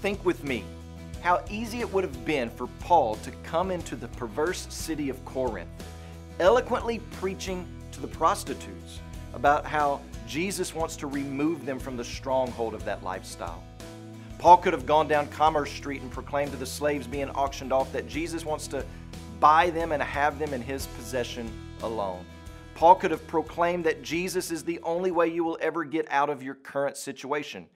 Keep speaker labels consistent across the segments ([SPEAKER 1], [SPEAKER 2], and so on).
[SPEAKER 1] Think with me how easy it would have been for Paul to come into the perverse city of Corinth, eloquently preaching to the prostitutes about how Jesus wants to remove them from the stronghold of that lifestyle. Paul could have gone down Commerce Street and proclaimed to the slaves being auctioned off that Jesus wants to buy them and have them in his possession alone. Paul could have proclaimed that Jesus is the only way you will ever get out of your current situation.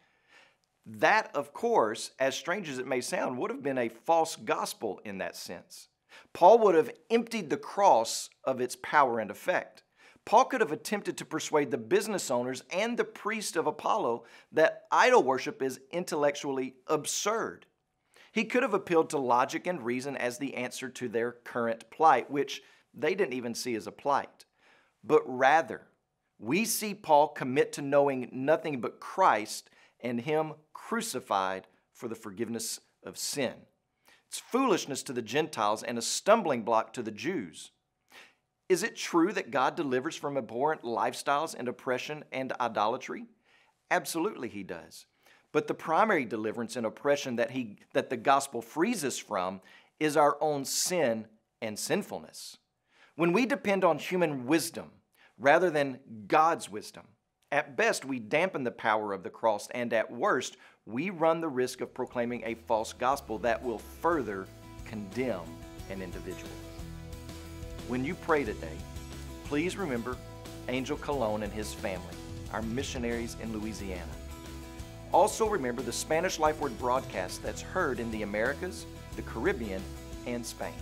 [SPEAKER 1] That, of course, as strange as it may sound, would have been a false gospel in that sense. Paul would have emptied the cross of its power and effect. Paul could have attempted to persuade the business owners and the priest of Apollo that idol worship is intellectually absurd. He could have appealed to logic and reason as the answer to their current plight, which they didn't even see as a plight. But rather, we see Paul commit to knowing nothing but Christ and Him crucified for the forgiveness of sin. It's foolishness to the Gentiles and a stumbling block to the Jews. Is it true that God delivers from abhorrent lifestyles and oppression and idolatry? Absolutely He does. But the primary deliverance and oppression that the gospel frees us from is our own sin and sinfulness. When we depend on human wisdom rather than God's wisdom, at best we dampen the power of the cross, and at worst we run the risk of proclaiming a false gospel that will further condemn an individual. When you pray today, please remember Angel Colon and his family, our missionaries in Louisiana. Also remember the Spanish Lifeword broadcast that's heard in the Americas, the Caribbean, and Spain.